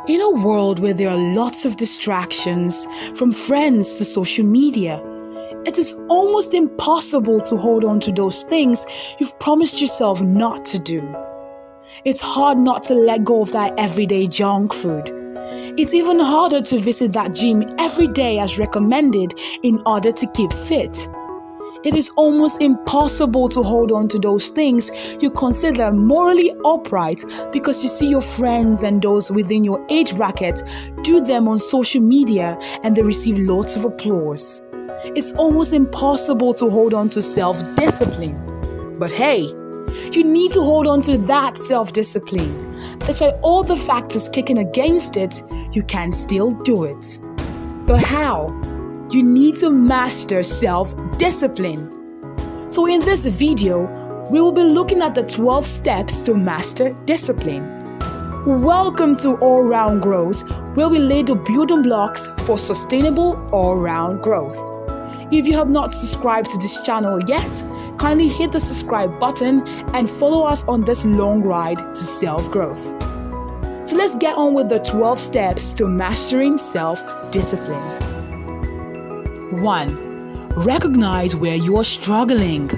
In a world where there are lots of distractions, from friends to social media, it is almost impossible to hold on to those things you've promised yourself not to do. It's hard not to let go of that everyday junk food. It's even harder to visit that gym every day as recommended in order to keep fit. It is almost impossible to hold on to those things you consider morally upright because you see your friends and those within your age bracket do them on social media and they receive lots of applause. It's almost impossible to hold on to self-discipline. But hey, you need to hold on to that self-discipline. Despite all the factors kicking against it, you can still do it. But how? You need to master self-discipline. So in this video, we will be looking at the 12 steps to master discipline. Welcome to All-Round Growth, where we lay the building blocks for sustainable all-round growth. If you have not subscribed to this channel yet, kindly hit the subscribe button and follow us on this long ride to self-growth. So let's get on with the 12 steps to mastering self-discipline. 1. Recognize where you are struggling.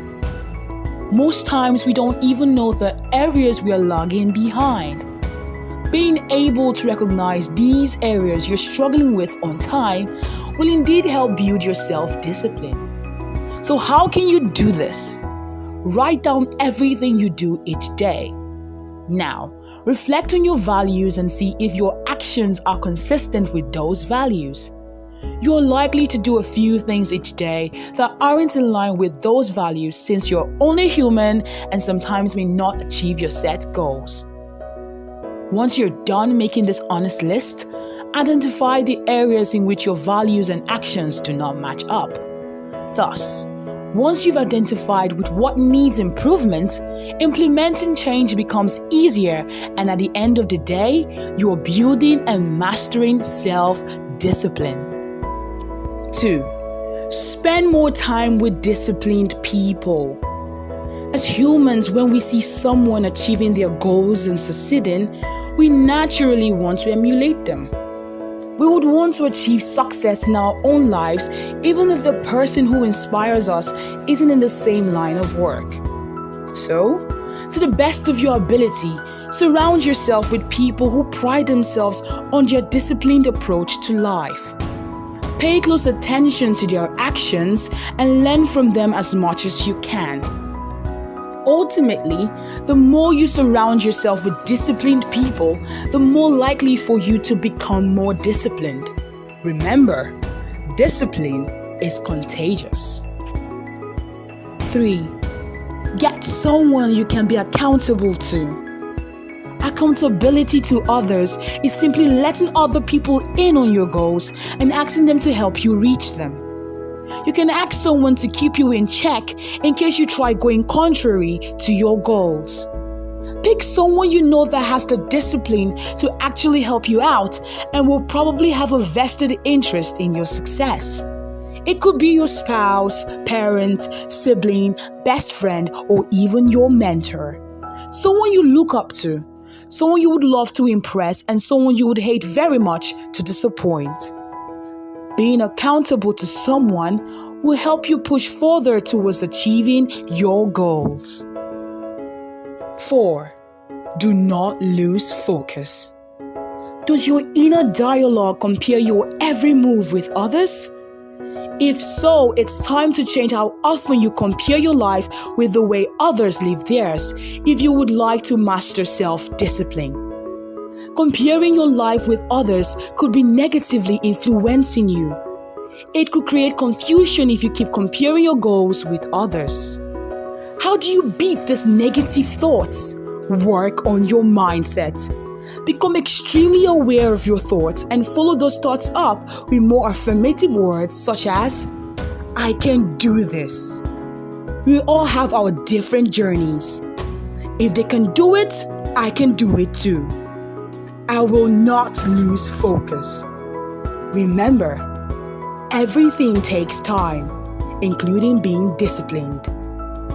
Most times we don't even know the areas we are lagging behind. Being able to recognize these areas you're struggling with on time will indeed help build your self-discipline. So how can you do this? Write down everything you do each day. Now, reflect on your values and see if your actions are consistent with those values. You're likely to do a few things each day that aren't in line with those values since you're only human and sometimes may not achieve your set goals. Once you're done making this honest list, identify the areas in which your values and actions do not match up. Thus, once you've identified with what needs improvement, implementing change becomes easier, and at the end of the day, you are building and mastering self-discipline. 2. Spend more time with disciplined people. As humans, when we see someone achieving their goals and succeeding, we naturally want to emulate them. We would want to achieve success in our own lives, even if the person who inspires us isn't in the same line of work. So, to the best of your ability, surround yourself with people who pride themselves on their disciplined approach to life. Pay close attention to their actions and learn from them as much as you can. Ultimately, the more you surround yourself with disciplined people, the more likely for you to become more disciplined. Remember, discipline is contagious. 3. Get someone you can be accountable to. Accountability to others is simply letting other people in on your goals and asking them to help you reach them. You can ask someone to keep you in check in case you try going contrary to your goals. Pick someone you know that has the discipline to actually help you out and will probably have a vested interest in your success. It could be your spouse, parent, sibling, best friend, or even your mentor. Someone you look up to, someone you would love to impress, and someone you would hate very much to disappoint. Being accountable to someone will help you push further towards achieving your goals. 4. Do not lose focus. Does your inner dialogue compare your every move with others? If so, it's time to change how often you compare your life with the way others live theirs if you would like to master self-discipline. Comparing your life with others could be negatively influencing you. It could create confusion if you keep comparing your goals with others. How do you beat these negative thoughts? Work on your mindset. Become extremely aware of your thoughts and follow those thoughts up with more affirmative words such as, I can do this. We all have our different journeys. If they can do it, I can do it too. I will not lose focus. Remember, everything takes time, including being disciplined.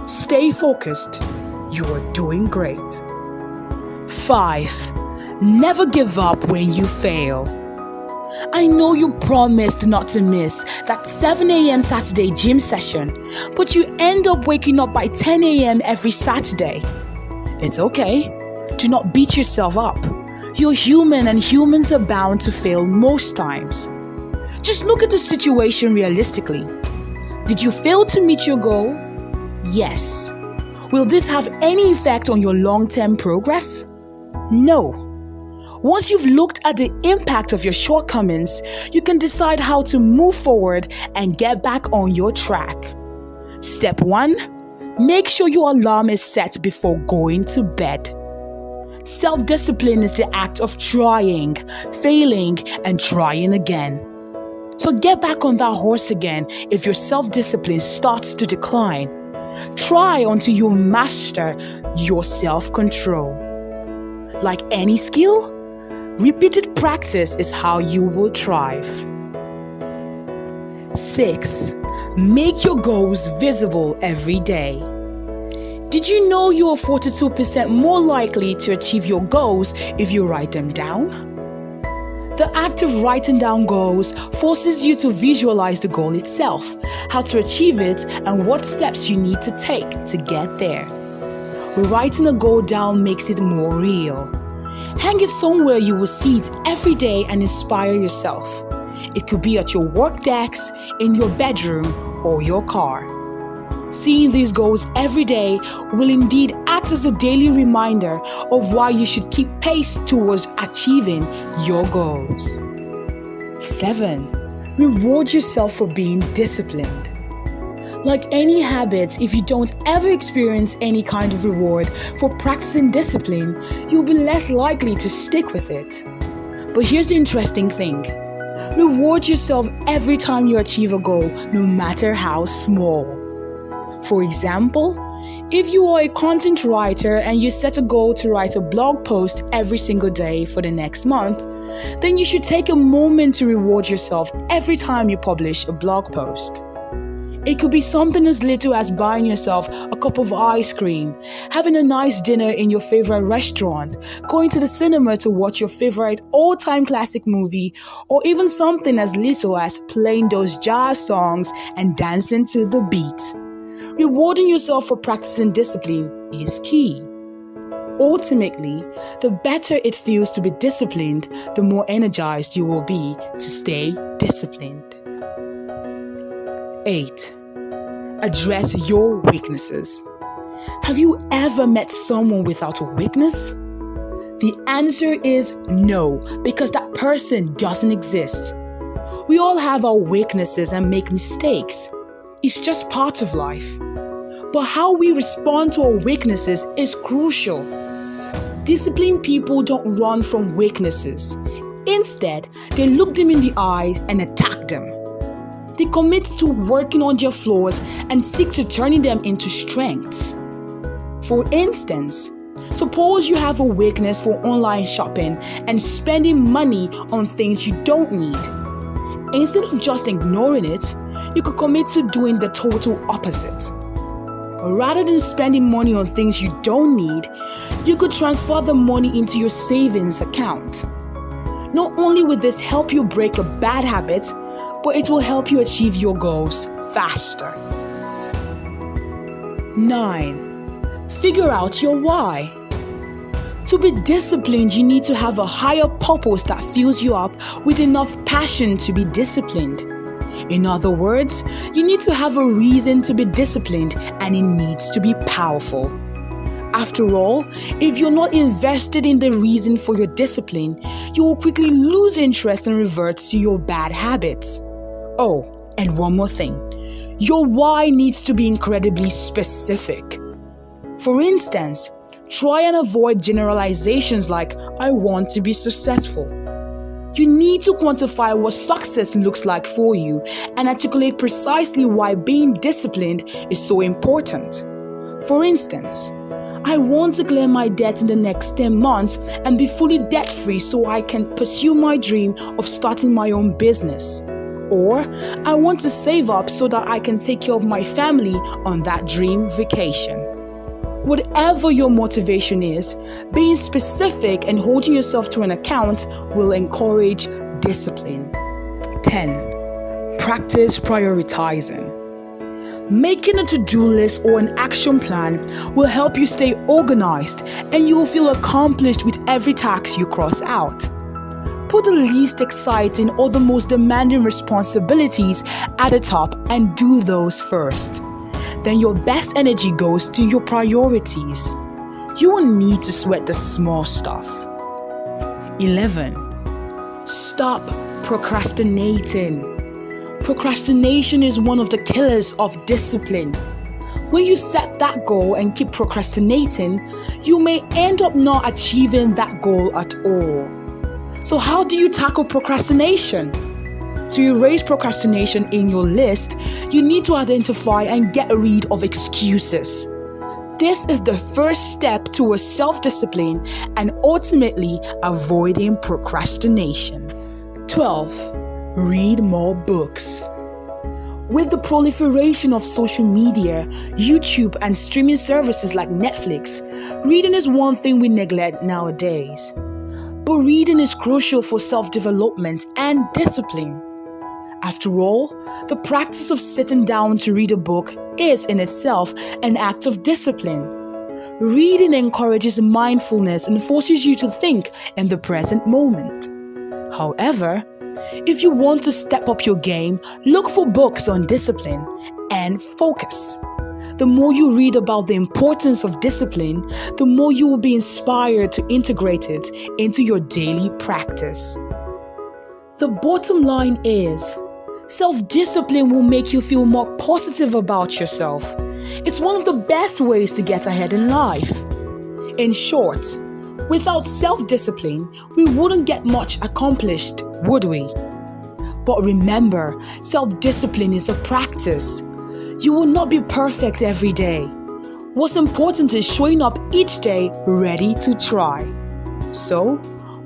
Stay focused. You are doing great. 5. Never give up when you fail. I know you promised not to miss that 7 a.m. Saturday gym session, but you end up waking up by 10 a.m. every Saturday. It's okay. Do not beat yourself up. You're human and humans are bound to fail most times. Just look at the situation realistically. Did you fail to meet your goal? Yes. Will this have any effect on your long-term progress? No. Once you've looked at the impact of your shortcomings, you can decide how to move forward and get back on your track. Step 1. Make sure your alarm is set before going to bed. Self-discipline is the act of trying, failing, and trying again. So get back on that horse again if your self-discipline starts to decline. Try until you master your self-control. Like any skill, repeated practice is how you will thrive. 6. Make your goals visible every day. Did you know you are 42% more likely to achieve your goals if you write them down? The act of writing down goals forces you to visualize the goal itself, how to achieve it, and what steps you need to take to get there. Writing a goal down makes it more real. Hang it somewhere you will see it every day and inspire yourself. It could be at your work desk, in your bedroom, or your car. Seeing these goals every day will indeed act as a daily reminder of why you should keep pace towards achieving your goals. 7. Reward yourself for being disciplined. Like any habit, if you don't ever experience any kind of reward for practicing discipline, you'll be less likely to stick with it. But here's the interesting thing. Reward yourself every time you achieve a goal, no matter how small. For example, if you are a content writer and you set a goal to write a blog post every single day for the next month, then you should take a moment to reward yourself every time you publish a blog post. It could be something as little as buying yourself a cup of ice cream, having a nice dinner in your favorite restaurant, going to the cinema to watch your favorite all-time classic movie, or even something as little as playing those jazz songs and dancing to the beat. Rewarding yourself for practicing discipline is key. Ultimately, the better it feels to be disciplined, the more energized you will be to stay disciplined. 8. Address your weaknesses. Have you ever met someone without a weakness? The answer is no, because that person doesn't exist. We all have our weaknesses and make mistakes. It's just part of life. But how we respond to our weaknesses is crucial. Disciplined people don't run from weaknesses. Instead, they look them in the eye and attack them. They commit to working on their flaws and seek to turning them into strengths. For instance, suppose you have a weakness for online shopping and spending money on things you don't need. Instead of just ignoring it, you could commit to doing the total opposite. Rather than spending money on things you don't need, you could transfer the money into your savings account. Not only will this help you break a bad habit, but it will help you achieve your goals faster. 9. Figure out your why. To be disciplined, you need to have a higher purpose that fills you up with enough passion to be disciplined. In other words, you need to have a reason to be disciplined, and it needs to be powerful. After all, if you're not invested in the reason for your discipline, you will quickly lose interest and revert to your bad habits. Oh, and one more thing. Your why needs to be incredibly specific. For instance, try and avoid generalizations like, I want to be successful. You need to quantify what success looks like for you and articulate precisely why being disciplined is so important. For instance, I want to clear my debt in the next 10 months and be fully debt-free so I can pursue my dream of starting my own business. Or, I want to save up so that I can take care of my family on that dream vacation. Whatever your motivation is, being specific and holding yourself to an account will encourage discipline. 10. Practice prioritizing. Making a to-do list or an action plan will help you stay organized, and you will feel accomplished with every task you cross out. Put the least exciting or the most demanding responsibilities at the top and do those first. Then your best energy goes to your priorities. You will need to sweat the small stuff. 11. Stop procrastinating. Procrastination is one of the killers of discipline. When you set that goal and keep procrastinating, you may end up not achieving that goal at all. So how do you tackle procrastination? To erase procrastination in your list, you need to identify and get rid of excuses. This is the first step towards self-discipline and ultimately avoiding procrastination. 12. Read more books. With the proliferation of social media, YouTube, and streaming services like Netflix, reading is one thing we neglect nowadays. But reading is crucial for self-development and discipline. After all, the practice of sitting down to read a book is in itself an act of discipline. Reading encourages mindfulness and forces you to think in the present moment. However, if you want to step up your game, look for books on discipline and focus. The more you read about the importance of discipline, the more you will be inspired to integrate it into your daily practice. The bottom line is, self-discipline will make you feel more positive about yourself. It's one of the best ways to get ahead in life. In short, without self-discipline, we wouldn't get much accomplished, would we? But remember, self-discipline is a practice. You will not be perfect every day. What's important is showing up each day ready to try. So,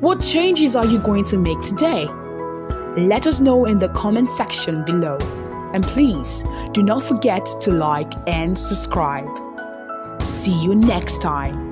what changes are you going to make today? Let us know in the comment section below. And please, do not forget to like and subscribe. See you next time.